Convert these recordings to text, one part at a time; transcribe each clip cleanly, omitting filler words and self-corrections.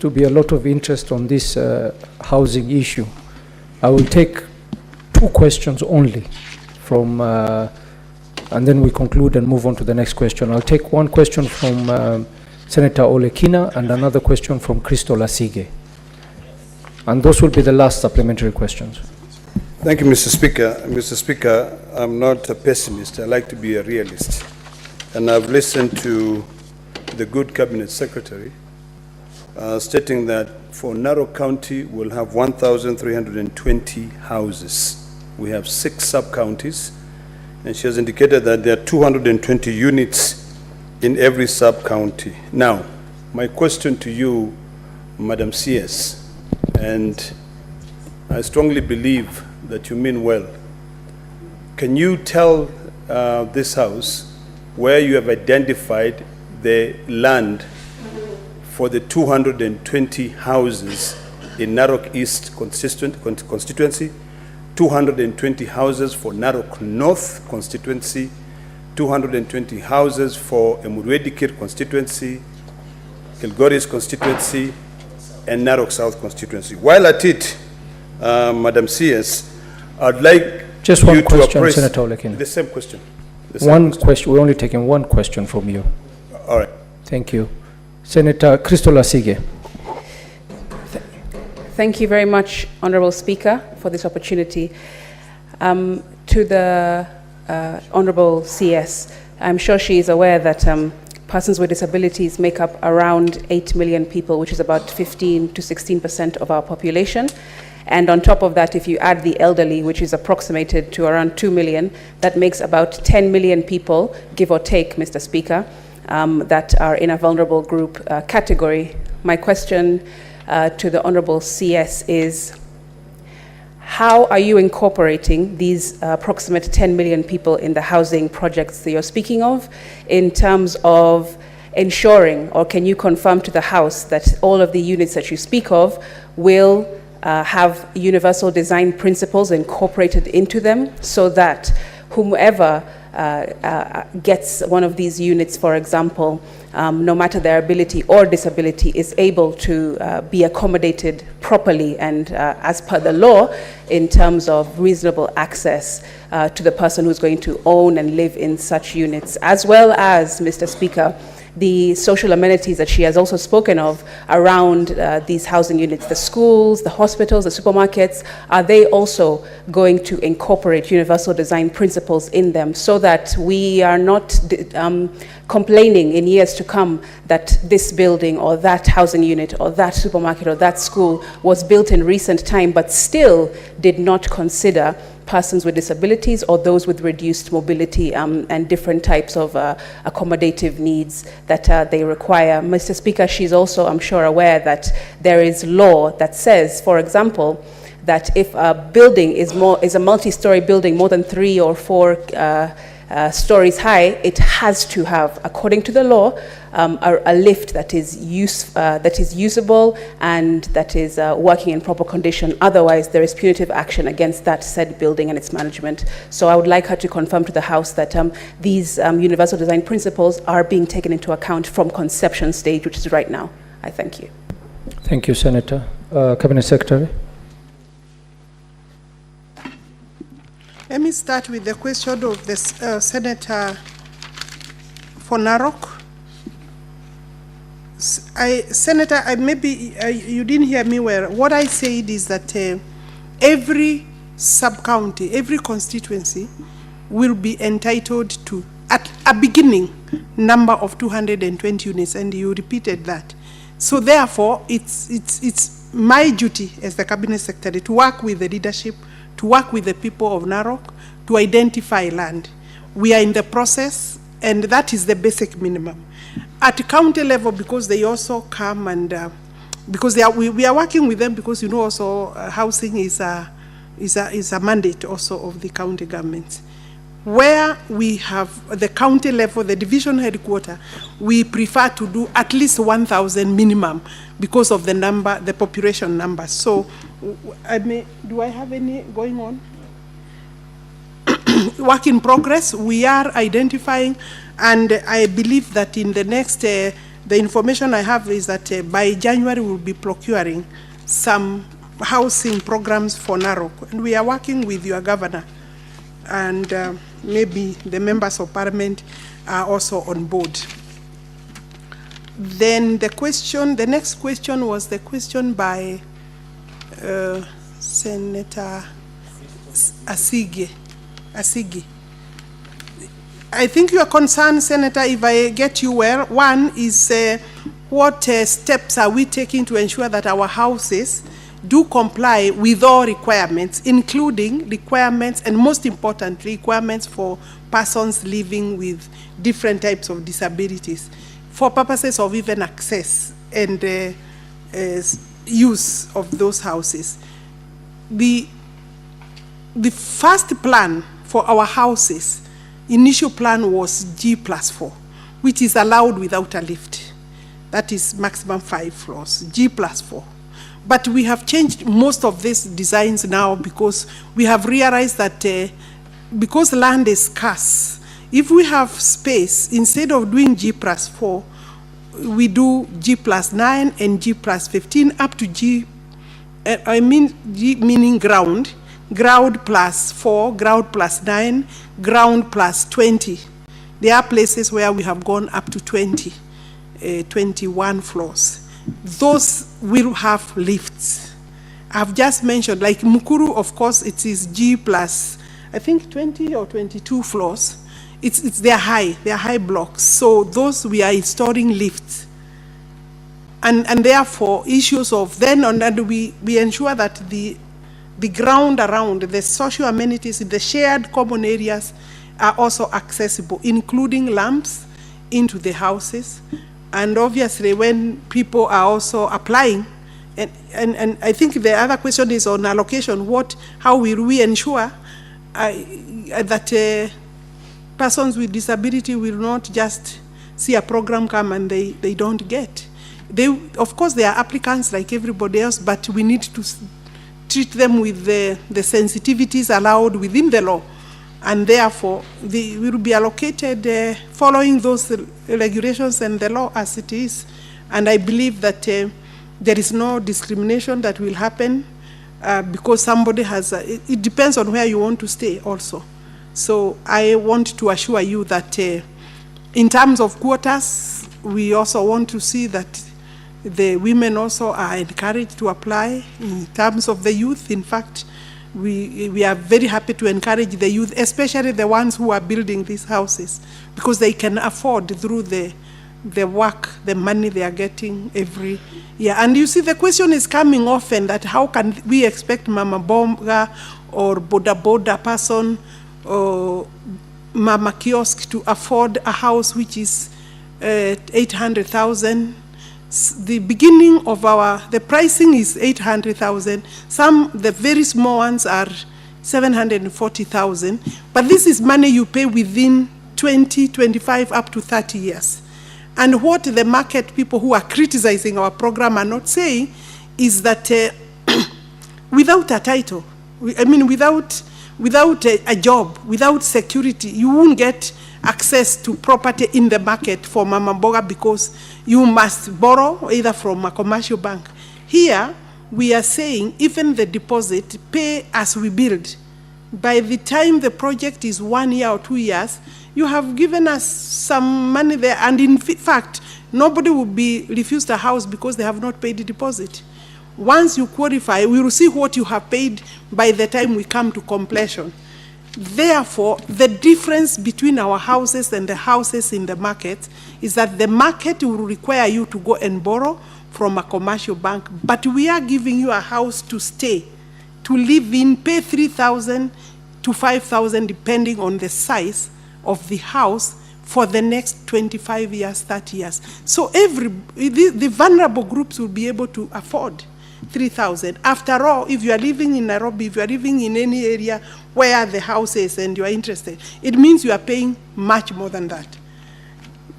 To be a lot of interest on this housing issue. I will take 2 questions only from, and then we conclude and move on to the next question. I'll take 1 question from Senator Kina and another question from Asige. And those will be the last supplementary questions. Thank you, Mr. Speaker. Mr. Speaker, I'm not a pessimist. I like to be a realist. And I've listened to the good Cabinet Secretary stating that for Narok County, we'll have 1,320 houses. We have 6 sub-counties, and she has indicated that there are 220 units in every sub-county. Now, my question to you, Madam CS, and I strongly believe that you mean well. Can you tell this House where you have identified the land for the 220 houses in Narok East constituency, 220 houses for Narok North constituency, 220 houses for Emurwedikir constituency, Kilgoris constituency, and Narok South constituency? While at it, Madam CS, I'd like just one question, Senator Olekin. The same question. One question. We're only taking 1 question from you. All right. Thank you. Senator Asige. Thank you very much, Honorable Speaker, for this opportunity. To the Honorable CS, I'm sure she is aware that persons with disabilities make up around 8 million people, which is about 15 to 16% of our population. And on top of that, if you add the elderly, which is approximated to around 2 million, that makes about 10 million people, give or take, Mr. Speaker, that are in a vulnerable group category. My question to the Honorable CS is, how are you incorporating these approximate 10 million people in the housing projects that you're speaking of in terms of ensuring, or can you confirm to the House that all of the units that you speak of will have universal design principles incorporated into them so that whomever gets one of these units, for example, no matter their ability or disability, is able to be accommodated properly and as per the law in terms of reasonable access to the person who's going to own and live in such units, as well as, Mr. Speaker, the social amenities that she has also spoken of around these housing units, the schools, the hospitals, the supermarkets. Are they also going to incorporate universal design principles in them so that we are not complaining in years to come that this building or that housing unit or that supermarket or that school was built in recent time but still did not consider persons with disabilities or those with reduced mobility and different types of accommodative needs that they require. Mr. Speaker, she's also, I'm sure, aware that there is law that says, for example, that if a building is a multi-story building, more than 3 or 4 stories high, it has to have, according to the law, a lift that is usable and that is working in proper condition. Otherwise, there is punitive action against that said building and its management. So I would like her to confirm to the House that these universal design principles are being taken into account from conception stage, which is right now. I thank you. Thank you, Senator. Cabinet Secretary. Let me start with the question of the Senator for Narok. Senator, maybe you didn't hear me well. What I said is that every sub-county, every constituency will be entitled to, at a beginning, number of 220 units, and you repeated that. So therefore, it's my duty as the Cabinet Secretary to work with the leadership, to work with the people of Narok, to identify land. We are in the process, and that is the basic minimum. At county level, because they also come and, because we are working with them because, you know, also housing is a mandate also of the county governments. Where we have the county level, the division headquarters, we prefer to do at least 1,000 minimum because of the number, the population number. So, do I have any going on? Work in progress. We are identifying, and I believe that in the next The information I have is that by January we'll be procuring some housing programs for Narok, and we are working with your governor, and maybe the members of parliament are also on board. Then the next question was the question by Senator Asige. I think your concern, Senator, if I get you well, one is what steps are we taking to ensure that our houses do comply with all requirements, including requirements, and most importantly, requirements for persons living with different types of disabilities, for purposes of even access and use of those houses. The first plan for our houses, initial plan was G+4, which is allowed without a lift. That is maximum 5 floors, G+4. But we have changed most of these designs now because we have realized that because land is scarce, if we have space, instead of doing G+4, we do G+9 and G+15 up to G meaning ground, ground +4, ground +9, ground +20. There are places where we have gone up to 21 floors. Those will have lifts. I've just mentioned, like Mukuru, of course, it is G+, I think 20 or 22 floors. They're high blocks. So those we are installing lifts. And therefore, issues of then on that, we ensure that the ground around, the social amenities in the shared common areas are also accessible, including lamps into the houses. And obviously, when people are also applying, and I think the other question is on allocation, how will we ensure that persons with disability will not just see a program come and they don't get. Of course, they are applicants like everybody else, but we need to treat them with the sensitivities allowed within the law. And therefore, they will be allocated following those regulations and the law as it is. And I believe that there is no discrimination that will happen because somebody has, it depends on where you want to stay also. So I want to assure you that in terms of quotas, we also want to see that the women also are encouraged to apply. In terms of the youth, in fact, we are very happy to encourage the youth, especially the ones who are building these houses, because they can afford through the work, the money they are getting every year. And you see, the question is coming often that how can we expect Mama Bonga or Boda person or Mama Kiosk to afford a house which is 800,000. The beginning of the pricing is 800,000. The very small ones are 740,000. But this is money you pay within 20, 25, up to 30 years. And what the market people who are criticizing our program are not saying is that without a title, without a job, without security, you won't get access to property in the market for Mama Mboga because you must borrow either from a commercial bank. Here, we are saying even the deposit, pay as we build. By the time the project is 1 year or 2 years, you have given us some money there, and in fact, nobody will be refused a house because they have not paid the deposit. Once you qualify, we will see what you have paid by the time we come to completion. Therefore, the difference between our houses and the houses in the market is that the market will require you to go and borrow from a commercial bank, but we are giving you a house to stay, to live in, pay 3,000 to 5,000 depending on the size of the house for the next 25 years, 30 years. So the vulnerable groups will be able to afford 3,000. After all, if you are living in Nairobi, if you are living in any area where the house is and you are interested, it means you are paying much more than that.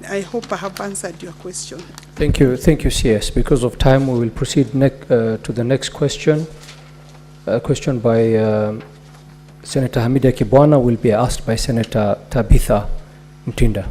I hope I have answered your question. Thank you, CS. Because of time, we will proceed to the next question. A question by Senator Hamida Kibwana will be asked by Senator Tabitha Mtinda.